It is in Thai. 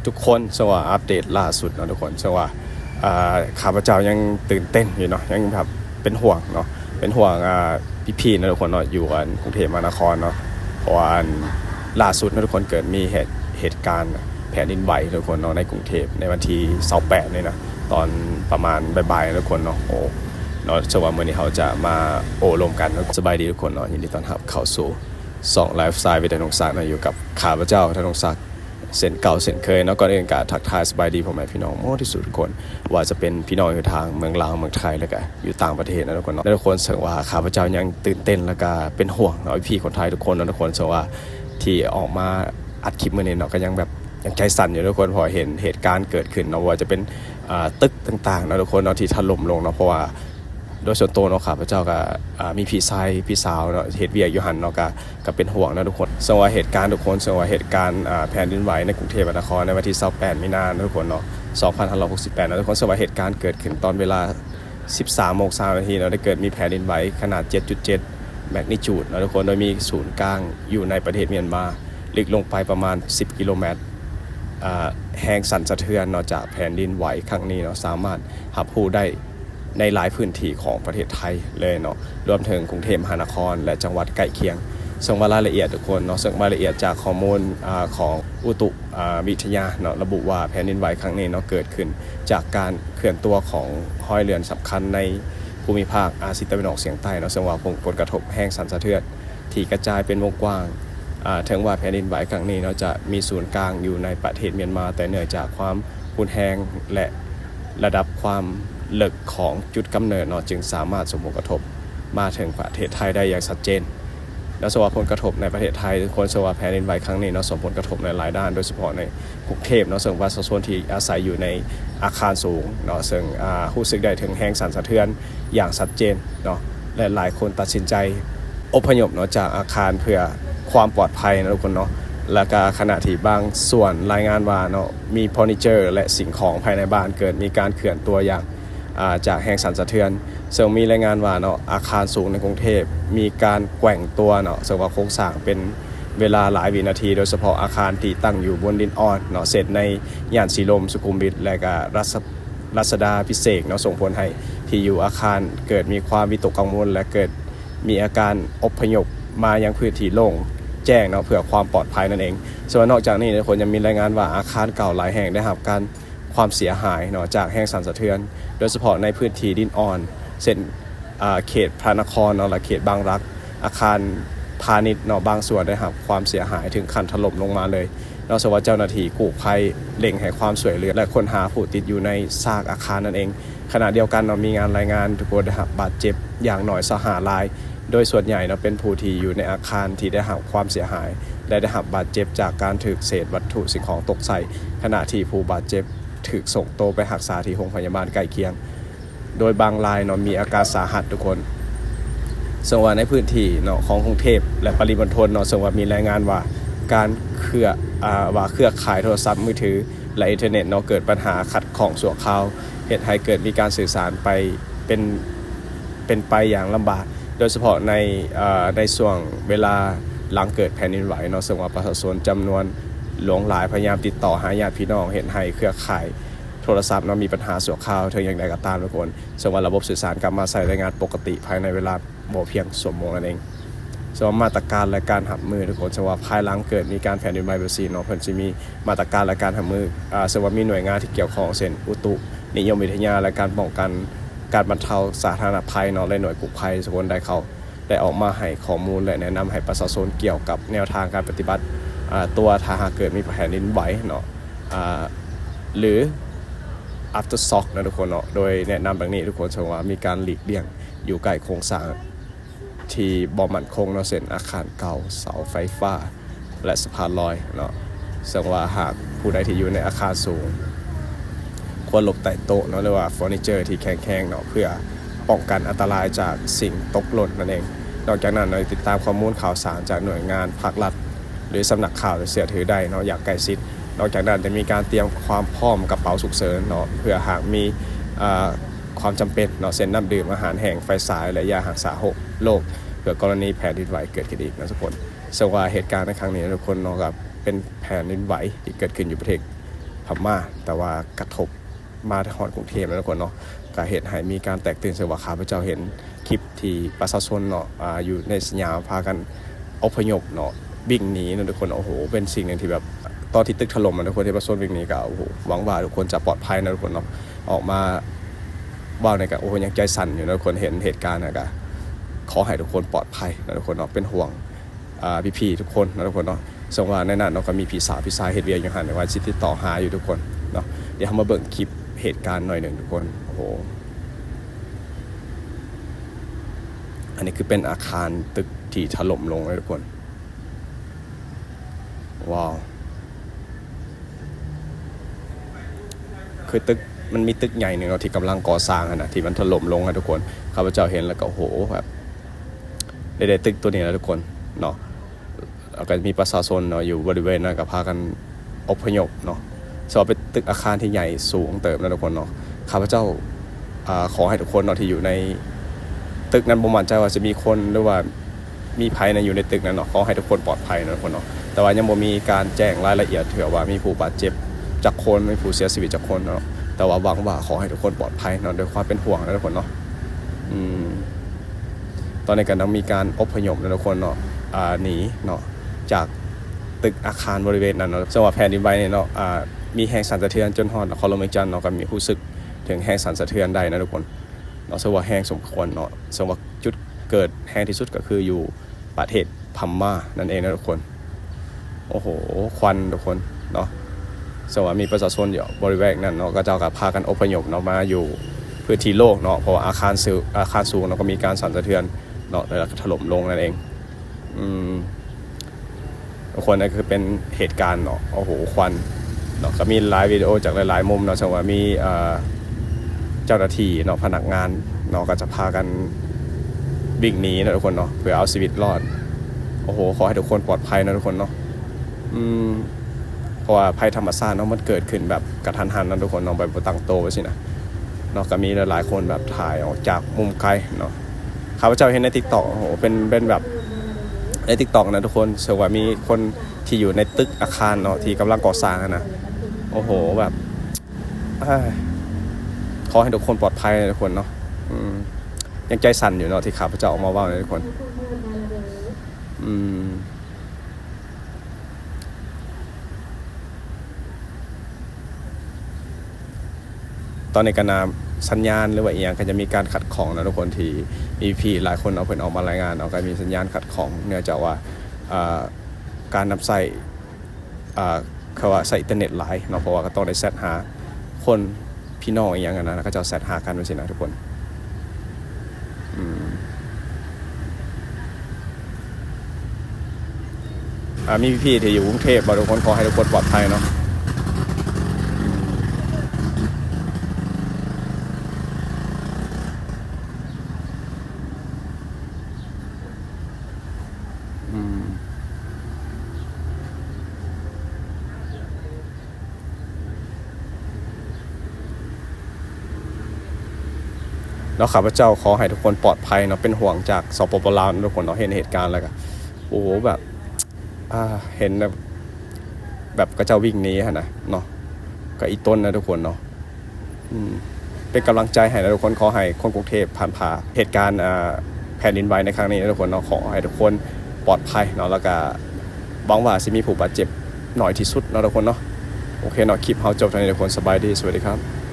ทุกคนสว่าอัปเดตล่าสุดเนาะทุกคนสว่าข้าพเจ้ายังตื่นเต้นอยู่เนาะยังแบบเป็นห่วงเนาะเป็นห่วงพี่ๆนะทุกคนเนาะอยู่กรุงเทพมหานครเนาะเพราะว่าล่าสุดนะทุกคนเกิดมีเหตุการณ์แผ่นดินไหวทุกคนเนาะในกรุงเทพในวันที่28นี่นะตอนประมาณบ่ายๆทุกคนเนาะโอ้เนาะสว่ามื้อนี้เขาจะมาโอ้รวมกันสบายดีทุกคนเนาะยินดีต้อนรับเข้าสู่2ไลฟ์สไตล์วิทยานุศักดิ์นะอยู่กับข้าพเจ้าธนงศักดิ์เส้นเก่าเส้นเคยเนาะก่อนอื่นก็ทักทายสบายดีพ่อแม่พี่น้องโม้ที่สุดทุกคนว่าจะเป็นพี่น้องอยู่ทางเมืองลาวเมืองไทยแล้วก็อยู่ต่างประเทศนะทุกคนเนาะทุกคนเสว่าข้าพเจ้ายังตื่นเต้นแล้วก็เป็นห่วงเนาะพี่คนไทยทุกคนนะทุกคนเสว่าที่ออกมาอัดคลิปมื้อนี้เนาะก็ยังแบบยังใจสั่นอยู่ทุกคนพอเห็นเหตุการณ์เกิดขึ้นเนาะว่าจะเป็นตึกต่างๆนะทุกคนเนาะที่ถล่มลงเนาะเพราะว่าโดยส่วนตัวเนาะข้าพเจ้าก็มีพี่ชายพี่สาวเนาะเฮ็ดเวียกอยู่หั่นเนาะก็เป็นห่วงนะทุกคนสว่าเหตุการณ์ทุกคนสว่าเหตุการณ์แผ่นดินไหวในกรุงเทพมหานครในวันที่28มีนาคมทุกคนเนาะ2568นะทุกคนสว่าเหตุการณ์เกิดขึ้นตอนเวลา 13:03 นาทีเนาะได้เกิดมีแผ่นดินไหวขนาด 7.7 แมกนิจูดนะทุกคนโดยมีศูนย์กลางอยู่ในประเทศเมียนมาลึกลงไปประมาณ10 กิโลเมตรแรงสั่นสะเทือนเนาะจากแผ่นดินไหวครั้งนี้เนาะสามารถรับรู้ได้ในหลายพื้นที่ของประเทศไทยเลยเนาะรวมถึงกรุงเทพมหานครและจังหวัดใกล้เคียงส่งรายละเอียดทุกคนเนาะส่งรายละเอียดจากข้อมูลของอุตุวิทยาเนาะระบุว่าแผ่นดินไหวครั้งนี้เนาะเกิดขึ้นจากการเคลื่อนตัวของห้อยเรือนสำคัญในภูมิภาคอาเซียนตะวันออกเฉียงใต้เนาะซึ่งว่าผลกระทบแห้งสั่นสะเทือนที่กระจายเป็นวงกว้างถึงว่าแผ่นดินไหวครั้งนี้เนาะจะมีศูนย์กลางอยู่ในประเทศเมียนมาแต่เนื่องจากความรุนแรงและระดับความลึกของจุดกำเนิดเนาะจึงสามารถส่งผลกระทบมาถึงประเทศไทยได้อย่างชัดเจนและสว่าผลกระทบในประเทศไทยคนสว่าแผ่นดินไหวครั้งนี้เนาะส่งผลกระทบในหลายด้านโดยเฉพาะในกรุงเทพเนาะซึ่งว่าส่วนที่อาศัยอยู่ในอาคารสูงเนาะซึ่งรู้สึกได้ถึงแรงสั่นสะเทือนอย่างชัดเจนเนาะและหลายคนตัดสินใจอพยพเนาะจากอาคารเพื่อความปลอดภัยนะทุกคนเนาะและก็ขณะที่บางส่วนรายงานว่าเนาะมีเฟอร์นิเจอร์และสิ่งของภายในบ้านเกิดมีการเคลื่อนตัวอย่างจากแรงสั่นสะเทือนซึ่งมีรายงานว่าเนาะอาคารสูงในกรุงเทพมีการแกว่งตัวเนาะซึ่งว่าโครงสร้างเป็นเวลาหลายวินาทีโดยเฉพาะอาคารที่ตั้งอยู่บนดินอ่อนเนาะเสร็จในย่านสีลมสุขุมวิทและก็รัชดาภิเษกเนาะส่งผลให้ที่อยู่อาคารเกิดมีความวิตกกังวลและเกิดมีอาการอพยพมายังพื้นที่โล่งแจ้งเนาะเพื่อความปลอดภัยนั่นเองส่วนนอกจากนี้ทุกคนยังมีรายงานว่าอาคารเก่าหลายแห่งได้รับการความเสียหายเนาะจากแรงสั่นสะเทือนโดยเฉพาะในพื้นที่ดินอ่อนเช่นเขตพระนครเนาะและเขตบางรักอาคารพาณิชย์เนาะบางส่วนได้รับความเสียหายถึงขั้นถล่มลงมาเลยนอกจากว่าเจ้าหน้าที่กู้ภัยเร่งให้ความช่วยเหลือและค้นหาผู้ติดอยู่ในซากอาคารนั่นเองขณะเดียวกันเนาะมีงานรายงานทุกคนได้รับบาดเจ็บอย่างน้อย5 รายโดยส่วนใหญ่เนาะเป็นผู้ที่อยู่ในอาคารที่ได้รับความเสียหายและได้รับบาดเจ็บจากการถูกเศษวัตถุสิ่งของตกใส่ขณะที่ผู้บาดเจ็บถูกส่งตัวไปรักษาที่โรงพยาบาลใกล้เคียงโดยบางรายเนาะมีอาการสาหัสทุกคนส่วนว่าในพื้นที่เนาะของกรุงเทพและปริมณฑลเนาะส่วนว่ามีรายงานว่าการเครือข่ายโทรศัพท์มือถือและอินเทอร์เน็ตเนาะเกิดปัญหาขัดข้องชั่วคราวเหตุให้เกิดมีการสื่อสารไปเป็นไปอย่างลำบากโดยเฉพาะในช่วงเวลาหลังเกิดแผ่นดินไหวเนาะซึ่งว่าประชาชนจำนวนหลงหลายพยายามติดต่อหาญาติพี่น้องเห็นให้เครือข่ายโทรศัพท์เนาะมีปัญหาชั่วคราวถึงอย่างใดก็ตามทุกคนซึ่งว่าระบบสื่อสารกลับมาใช้รายงานปกติภายในเวลาบ่เพียงชั่วโมงนั่นเองส่วนมาตรการและการรับมือทุกคนซึ่งว่าภายหลังเกิดมีการแผ่นดินไหวแบบนี้เนาะเพิ่นสิมีมาตรการและการรับมือซึ่งว่ามีหน่วยงานที่เกี่ยวข้องเช่นอุตุนิยมวิทยาและการป้องกันการบรรเทาสาธารณภัยเนาะและหน่วยกู้ภัยทุกคนได้ออกมาให้ข้อมูลและแนะนำให้ประชาชนเกี่ยวกับแนวทางการปฏิบัติตัวถ้าหากเกิดมีแผ่นดินไหวเนาะหรือ after shock นะทุกคนเนาะโดยแนะนำแบบนี้ทุกคนเชื่อว่ามีการหลีกเลี่ยงอยู่ใกล้โครงสร้างที่บ่มั่นคงเนาะเช่นอาคารเก่าเสาไฟฟ้าและสะพานลอยเนาะซึ่งว่าหากผู้ใดที่อยู่ในอาคารสูงควรหลบใต้โต๊ะเนาะหรือว่าเฟอร์นิเจอร์ที่แข็งๆเนาะเพื่อป้องกันอันตรายจากสิ่งตกหล่นนั่นเองนอกจากนั้นเราติดตามข้อมูลข่าวสารจากหน่วยงานภาครัฐหรือสำนักข่าวเสียถือได้เนาะอย่างใกล้ชิดนอกจากนั้นจะมีการเตรียมความพร้อมกระเป๋าฉุกเฉินเนาะเพื่อหากมีความจำเป็นเนาะเช่นน้ำดื่มอาหารแห้งไฟสายและยารักษาโรคเพื่อกรณีแผ่นดินไหวเกิดขึ้นอีกนะทุกคนซึ่งว่าเหตุการณ์ในครั้งนี้ทุกคนเนาะครับเป็นแผ่นดินไหวที่เกิดขึ้นอยู่ประเทศ พม่าแต่ว่ากระทบมาที่ฮอดกรุงเทพแล้วทุกคนเนาะก็เหตุให้มีการแตกตื่นซึ่งว่าข้าพเจ้าเห็นคลิปที่ประชาชนเนาะอยู่ในสยามพากันอพยพเนาะวิ่งหนีนะทุกคนโอ้โหเป็นสิ่งหนึ่งที่แบบตอนที่ตึกถล่มนะทุกคนที่ประชาชนวิ่งหนีก็โอ้โหหวังว่าทุกคนจะปลอดภัยนะทุกคนเนาะออกมาว่าในกันโอ้โหยังใจสั่นอยู่นะทุกคนเห็นเหตุการณ์นะก็ขอให้ทุกคนปลอดภัยนะทุกคนเนาะเป็นห่วงพี่ๆทุกคนนะทุกคนเนาะส่งว่าในนั้นเนาะก็มีพี่สาวเฮ็ดเวียกอยู่หันในวันที่ติดต่อหาอยู่ทุกคนเนาะเดี๋ยวเรามาเบิ่งคลิปเหตุการณ์หน่อยหนึ่งทุกคนโอ้โหอันนี้คือเป็นอาคารตึกที่ถล่มลงเลยทุกคนว้าวคือตึกมันมีตึกใหญ่หนึ่งที่กำลังก่อสร้างนะที่มันถล่มลงนะทุกคนข้าพเจ้าเห็นแล้วก็โอ้โหแบบได้ตึกตัวนี้นะทุกคนเนาะแล้วก็มีประชาชนเนาะอยู่บริเวณนั้นก็พากันอพยพเนาะสำหรับเป็นตึกอาคารที่ใหญ่สูงเติบนะทุกคนเนาะข้าพเจ้าขอให้ทุกคนเนาะที่อยู่ในตึกนั้นบ่มั่นใจว่าจะมีคนหรือว่ามีภัยอยู่ในตึกนั้นเนาะขอให้ทุกคนปลอดภัยนะทุกคนเนาะแต่ว่ายังบ่มีการแจ้งรายละเอียดเถื่อว่ามีผู้บาดเจ็บจากคนมีผู้เสียชีวิตจากคนเนาะแต่ว่าหวังว่าขอให้ทุกคนปลอดภัยเนาะด้วยความเป็นห่วงนะทุกคนเนาะตอนนี้ก็ต้องมีการอพยพนะทุกคนเนาะหนีเนาะจากตึกอาคารบริเวณนั้นเนาะจังหวะแผ่นดินไหวเนี่ยเนาะมีแรงสั่นสะเทือนจนฮอดนครหลวงเวียงจันทน์เนาะก็มีรู้สึกถึงแรงสั่นสะเทือนได้นะทุกคนเนาะซึ่งว่าแรงสมควรเนาะซึ่งว่าจุดเกิดแรงที่สุดก็คืออยู่ประเทศพม่านั่นเองนะทุกคนโอ้โหควันทุกคนเนาะซึ่งว่ามีประชาชนอยู่บริเวณนั้นเนาะก็เจ้าก็พากันอพยพเนาะมาอยู่พื้นที่โล่งเนาะเพราะว่าอาคารสูงเนาะก็มีการสั่นสะเทือนเนาะแล้วก็ถล่มลงนั่นเองทุกคนนั่นคือเป็นเหตุการณ์เนาะโอ้โหควันเนาะก็มีหลายวิดีโอจากหลายๆมุมเนาะซึ่งว่ามีเจ้าหน้าที่เนาะพนักงานเนาะก็จะพากันวิ่งหนีนะทุกคนเนาะเพื่อเอาชีวิตรอดโอ้โหขอให้ทุกคนปลอดภัยนะทุกคนเนาะเพราะว่าภัยธรรมชาติเนาะมันเกิดขึ้นแบบกระทันหันนะทุกคนเนาะแบบตั้งโตไว้สินะเนาะก็มีหลายๆคนแบบถ่ายออกจากมุมไกลเนาะข้าพเจ้าเห็นใน TikTok โอ้โหเป็นแบบใน TikTok นะทุกคนเชื่อว่ามีคนที่อยู่ในตึกอาคารเนาะที่กำลังก่อสร้างนะโอ้โหแบบขอให้ทุกคนปลอดภัยนะทุกคนเนาะยังใจสั่นอยู่เนาะที่ข้าพเจ้าออกมาว่านะทุกคนตอนในการนาสัญญาณหรือว่าอีกอย่างก็จะมีการขัดข้องนะทุกคนที่มีพี่หลายคนเอาเพิ่นออกมารายงานเอาก็มีสัญญาณขัดข้องเนื่องจากว่าการนำใส่เขาว่าใส่อินเทอร์เน็ตหลายเนาะเพราะว่าก็ต้องได้แซดหาคนพี่น้องอีกอย่างนั้นนะก็จะแซดหากันไว้สินะทุกคนมีพี่ที่อยู่กรุงเทพทุกคนขอให้ทุกคนปลอดภัยเนาะแล้วข้าพเจ้าขอให้ทุกคนปลอดภัยเนาะเป็นห่วงจากสปป.ลาวทุกคนเนาะเห็นเหตุการณ์แล้วก็โอ้โหแบบเห็นแบบกระเจ้าวิ่งหนีฮะนะเนาะก็อีต้นนะทุกคนเนาะเป็นกำลังใจให้นะทุกคนขอให้คนกรุงเทพผ่านผ่าเหตุการณ์แผ่นดินไหวในครั้งนี้นะทุกคนเนาะขอให้ทุกคนปลอดภัยเนาะแล้วก็หวังว่าสิมีผู้บาดเจ็บน้อยที่สุดเนาะทุกคนเนาะโอเคเนาะคลิปเฮาจบแล้วทุกคนสบายดีสวัสดีครับ